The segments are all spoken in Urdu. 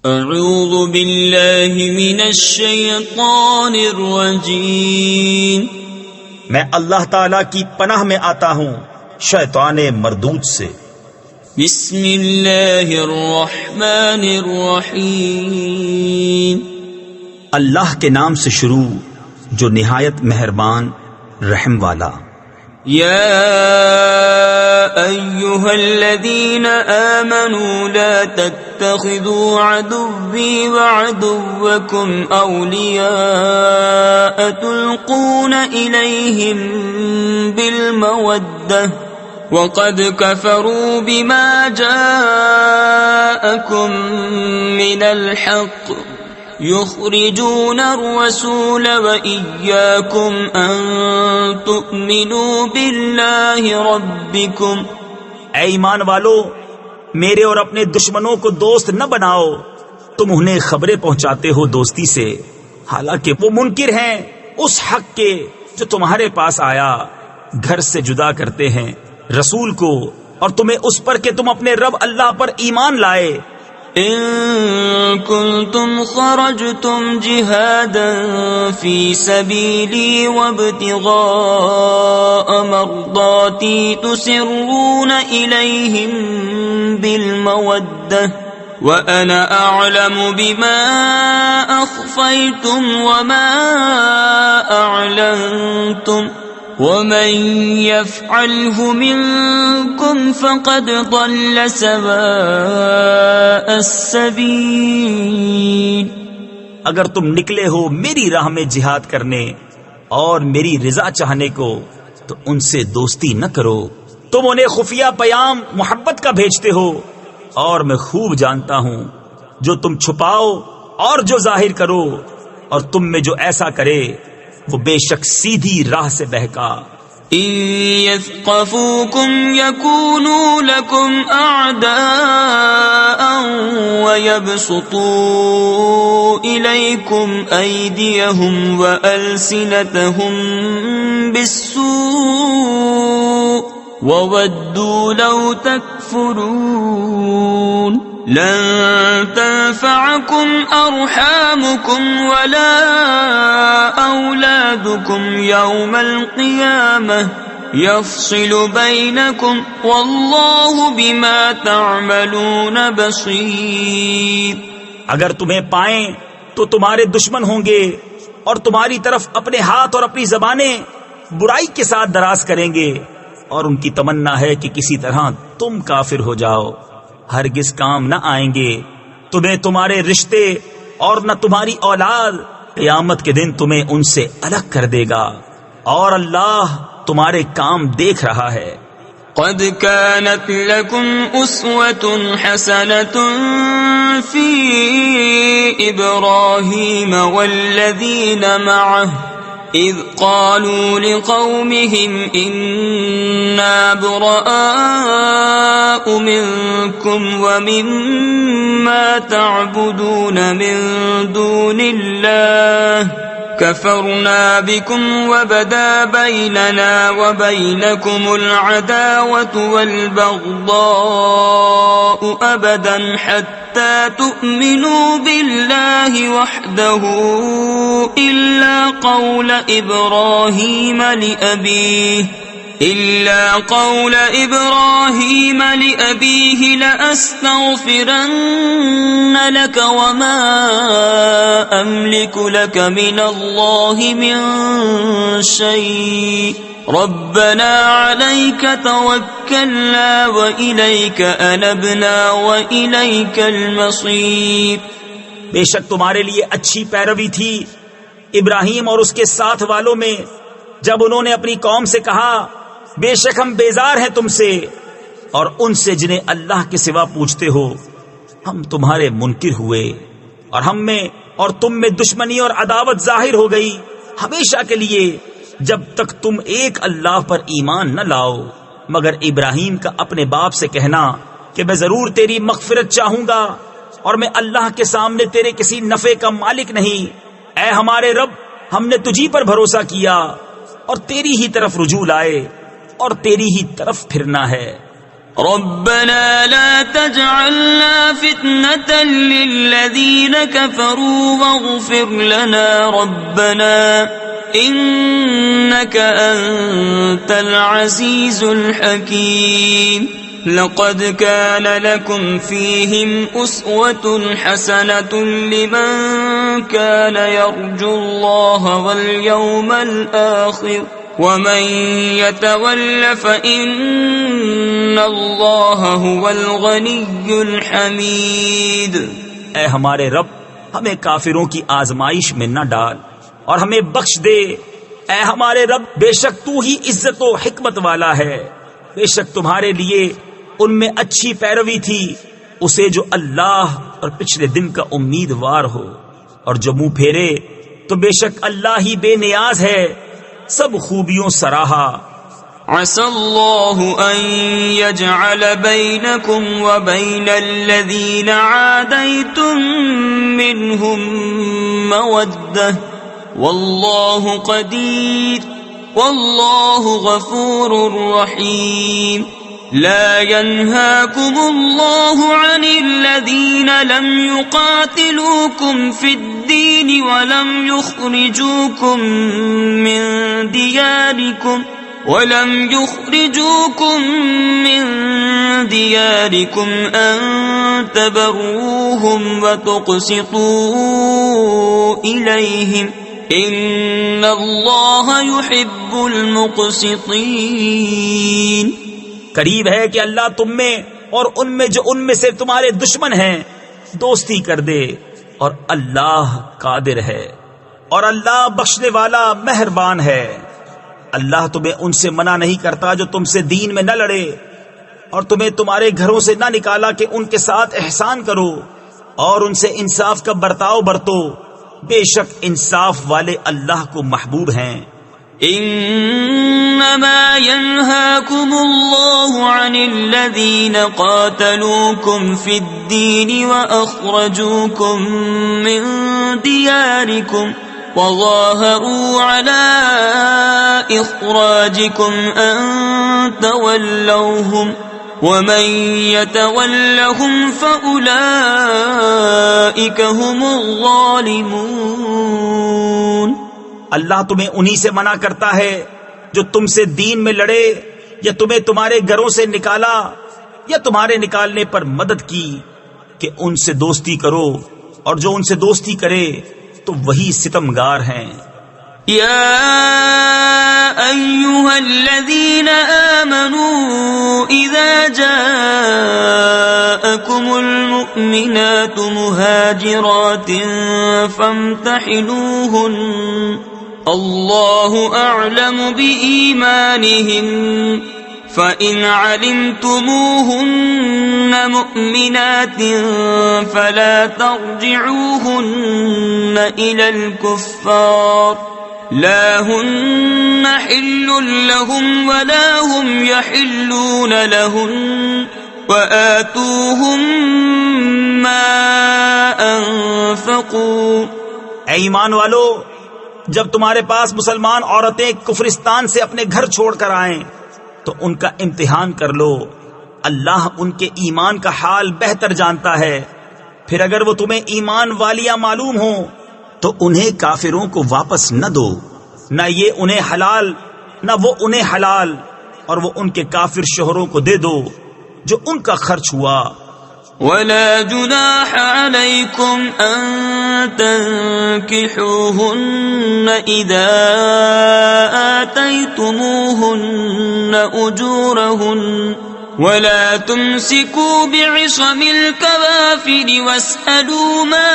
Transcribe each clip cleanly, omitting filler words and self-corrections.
اعوذ باللہ من الشیطان الرجیم، میں اللہ تعالی کی پناہ میں آتا ہوں شیطان مردود سے۔ بسم اللہ الرحمن الرحیم، اللہ کے نام سے شروع جو نہایت مہربان رحم والا۔ یا ایہا الذین آمنوا لا تتخذوا عدوی وعدوکم اولیاء تلقون الیہم بالمودہ وقد کفروا بما جاءکم من الحق يخرجون الرسول وإياكم أن تؤمنوا بالله ربكم۔ اے ایمان والو، میرے اور اپنے دشمنوں کو دوست نہ بناؤ، تم انہیں خبریں پہنچاتے ہو دوستی سے، حالانکہ وہ منکر ہیں اس حق کے جو تمہارے پاس آیا، گھر سے جدا کرتے ہیں رسول کو اور تمہیں اس پر کہ تم اپنے رب اللہ پر ایمان لائے۔ ان کنتم خرجتم جہادا فی سبیلی وابتغاء مرضاتی تسرون الیہم بالمودہ وانا اعلم بما اخفیتم وما اعلنتم ومن يفعله منكم فقد ضل سواء السبيل۔ اگر تم نکلے ہو میری راہ میں جہاد کرنے اور میری رضا چاہنے کو تو ان سے دوستی نہ کرو، تم انہیں خفیہ پیام محبت کا بھیجتے ہو اور میں خوب جانتا ہوں جو تم چھپاؤ اور جو ظاہر کرو، اور تم میں جو ایسا کرے وہ بے شک سیدھی راہ سے بہکا۔ ان يثقفوكم يكونوا لكم اعداء ويبسطوا اليكم ايديهم والسنتهم بالسوء وودوا لو تكفرون۔ لن تنفعكم أرحامكم ولا أولادكم يوم القيامة يفصل بينكم والله بما تعملون بصير۔ اگر تمہیں پائیں تو تمہارے دشمن ہوں گے اور تمہاری طرف اپنے ہاتھ اور اپنی زبانیں برائی کے ساتھ دراز کریں گے، اور ان کی تمنا ہے کہ کسی طرح تم کافر ہو جاؤ، ہرگز کام نہ آئیں گے تمہیں تمہارے رشتے اور نہ تمہاری اولاد، قیامت کے دن تمہیں ان سے الگ کر دے گا، اور اللہ تمہارے کام دیکھ رہا ہے۔ قد كانت لكم أسوة حسنة في إبراهيم والذين معه إذ قالوا لقومهم إنا براء منكم ومما تعبدون من دون الله كفرنا بكم وبدا بيننا وبينكم العداوة والبغضاء أبدا حتى تؤمنوا بالله وحده إلا قول إبراهيم لأبيه لأستغفرن لك وما أملك لك من الله من شيء ربنا عليك توكلنا وإليك أنبنا وإليك المصير۔ بے شک تمہارے لیے اچھی پیروی تھی ابراہیم اور اس کے ساتھ والوں میں جب انہوں نے اپنی قوم سے کہا بے شک ہم بیزار ہیں تم سے اور ان سے جنہیں اللہ کے سوا پوجتے ہو، ہم تمہارے منکر ہوئے اور ہم میں اور تم میں دشمنی اور عداوت ظاہر ہو گئی ہمیشہ کے لیے جب تک تم ایک اللہ پر ایمان نہ لاؤ، مگر ابراہیم کا اپنے باپ سے کہنا کہ میں ضرور تیری مغفرت چاہوں گا اور میں اللہ کے سامنے تیرے کسی نفع کا مالک نہیں، اے ہمارے رب ہم نے تجھی پر بھروسہ کیا اور تیری ہی طرف رجوع لائے اور تیری ہی طرف پھرنا ہے۔ ربنا لا تجعلنا فتنة للذين كفروا واغفر لنا ربنا إنك أنت العزيز الحكيم لقد كان لكم فيهم أسوة حسنة لمن كان يرجو الله واليوم الآخر ومن يتول فإن الله هو الغني الحميد۔ اے ہمارے رب، ہمیں کافروں کی آزمائش میں نہ ڈال اور ہمیں بخش دے۔ اے ہمارے رب، بے شک تو ہی عزت و حکمت والا ہے۔ بے شک تمہارے لیے ان میں اچھی پیروی تھی اسے جو اللہ اور پچھلے دن کا امیدوار ہو، اور جو منہ پھیرے تو بے شک اللہ ہی بے نیاز ہے، سب خوبیوں سراہا۔ عسى الله أن يجعل بينكم وبين الذين عاديتم منهم مودة والله قدير والله غفور رحيم۔ لا ينهاكم الله عن الذين لم يقاتلوكم في الدين ولم يخرجوكم من دياركم أن تبروهم وتقسطوا إليهم إن الله يحب المقسطين۔ قریب ہے کہ اللہ تم میں اور ان میں جو ان میں سے تمہارے دشمن ہیں دوستی کر دے، اور اللہ قادر ہے اور اللہ بخشنے والا مہربان ہے۔ اللہ تمہیں ان سے منع نہیں کرتا جو تم سے دین میں نہ لڑے اور تمہیں تمہارے گھروں سے نہ نکالا کہ ان کے ساتھ احسان کرو اور ان سے انصاف کا برتاؤ برتو، بے شک انصاف والے اللہ کو محبوب ہیں۔ انما ينهاكم الله عن الذين قاتلوكم في الدين واخرجوكم من دياركم وظاهروا على اخراجكم ان تولوهم ومن يتولهم فاولئك هم الظالمون۔ اللہ تمہیں انہی سے منع کرتا ہے جو تم سے دین میں لڑے یا تمہیں تمہارے گھروں سے نکالا یا تمہارے نکالنے پر مدد کی کہ ان سے دوستی کرو، اور جو ان سے دوستی کرے تو وہی ستمگار ہیں۔ یا ایھا الذین آمنوا اذا جاءکم المؤمنات مہاجرات فامتحنوہن اللہ اعلم بإیمانہن فإن علمتموهن مؤمنات فلا ترجعوهن إلى الكفار لا هن حل لهم ولا هم يحلون لهن وآتوهم ما أنفقوا۔ اے ایمان والو، جب تمہارے پاس مسلمان عورتیں کفرستان سے اپنے گھر چھوڑ کر آئیں تو ان کا امتحان کر لو، اللہ ان کے ایمان کا حال بہتر جانتا ہے۔ پھر اگر وہ تمہیں ایمان والیاں معلوم ہوں تو انہیں کافروں کو واپس نہ دو، نہ یہ انہیں حلال نہ وہ انہیں حلال، اور وہ ان کے کافر شوہروں کو دے دو جو ان کا خرچ ہوا۔ ولا جناح عليكم أن تنكحوهن إذا آتيتموهن أجورهن ولا تمسكوا بعصم الكوافر واسألوا ما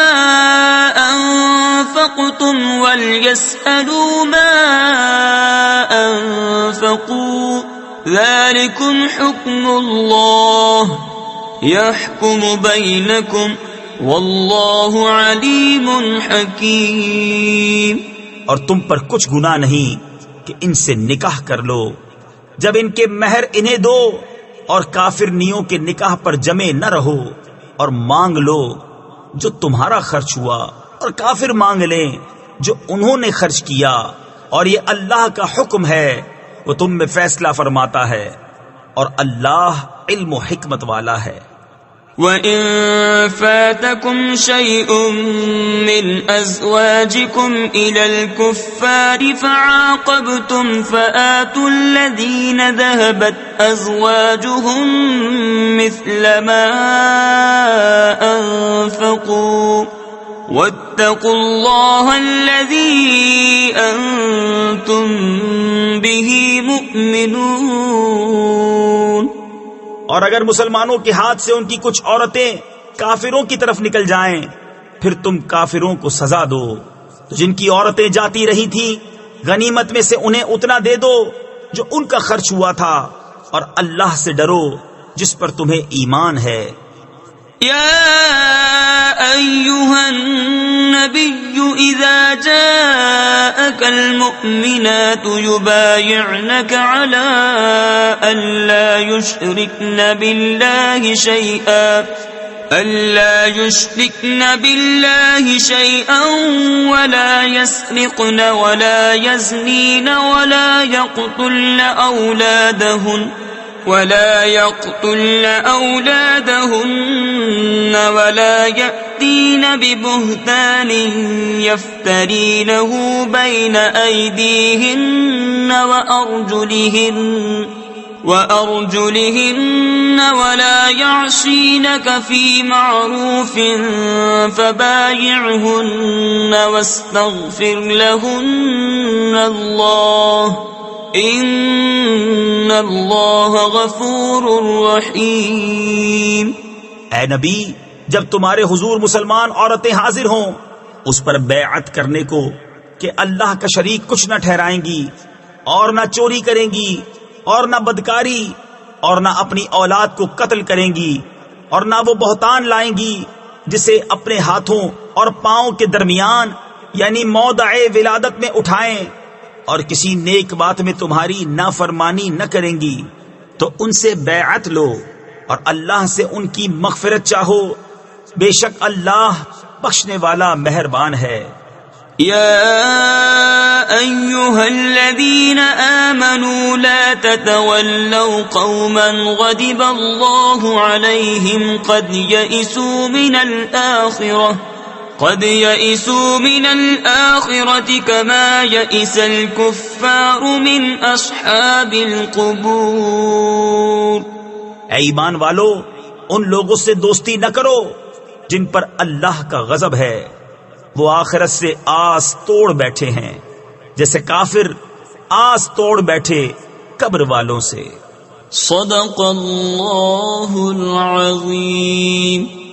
أنفقتم وليسألوا ما أنفقوا ذلكم حكم الله يحكم بينكم واللہ علیم حکیم۔ اور تم پر کچھ گناہ نہیں کہ ان سے نکاح کر لو جب ان کے مہر انہیں دو، اور کافرنیوں کے نکاح پر جمے نہ رہو، اور مانگ لو جو تمہارا خرچ ہوا، اور کافر مانگ لیں جو انہوں نے خرچ کیا، اور یہ اللہ کا حکم ہے، وہ تم میں فیصلہ فرماتا ہے۔ اور اللہ علم و حکمت والا ہے۔ وَإِن فَاتَكُمْ شَيْءٌ مِّنْ أَزْوَاجِكُمْ إِلَى الْكُفَّارِ فَعَاقَبْتُمْ فَآتُوا الَّذِينَ ذَهَبَتْ أَزْوَاجُهُم مِّثْلَ مَا أَنفَقُوا وَاتَّقُوا اللَّهَ الَّذِي أَنتُم بِهِ مُؤْمِنُونَ۔ اور اگر مسلمانوں کے ہاتھ سے ان کی کچھ عورتیں کافروں کی طرف نکل جائیں پھر تم کافروں کو سزا دو، تو جن کی عورتیں جاتی رہی تھی غنیمت میں سے انہیں اتنا دے دو جو ان کا خرچ ہوا تھا، اور اللہ سے ڈرو جس پر تمہیں ایمان ہے۔ یا ایھا النبی اذا جاءک المؤمنات یبایعنک علی ان لا یشرکن باللہ شیئا ولا يسرقن ولا يزنین ولا يقتلن أولادهن ولا يأتين ببهتان يفترينه بين أيديهن وأرجلهن ولا يعصينك في معروف فبايعهن واستغفر لهن الله ان اللہ غفور رحیم۔ اے نبی، جب تمہارے حضور مسلمان عورتیں حاضر ہوں اس پر بیعت کرنے کو کہ اللہ کا شریک کچھ نہ ٹھہرائیں گی، اور نہ چوری کریں گی، اور نہ بدکاری، اور نہ اپنی اولاد کو قتل کریں گی، اور نہ وہ بہتان لائیں گی جسے اپنے ہاتھوں اور پاؤں کے درمیان یعنی موضع ولادت میں اٹھائیں، اور کسی نیک بات میں تمہاری نافرمانی نہ کریں گی، تو ان سے بیعت لو اور اللہ سے ان کی مغفرت چاہو، بے شک اللہ بخشنے والا مہربان ہے۔ یا ایھا الذین آمنوا لا تتولوا قوما غضب اللہ علیہم قد يئسوا من الآخرة كما يئس الكفار من أصحاب القبور۔ اے ایمان والو، ان لوگوں سے دوستی نہ کرو جن پر اللہ کا غضب ہے، وہ آخرت سے آس توڑ بیٹھے ہیں جیسے کافر آس توڑ بیٹھے قبر والوں سے۔ صدق اللہ العظیم۔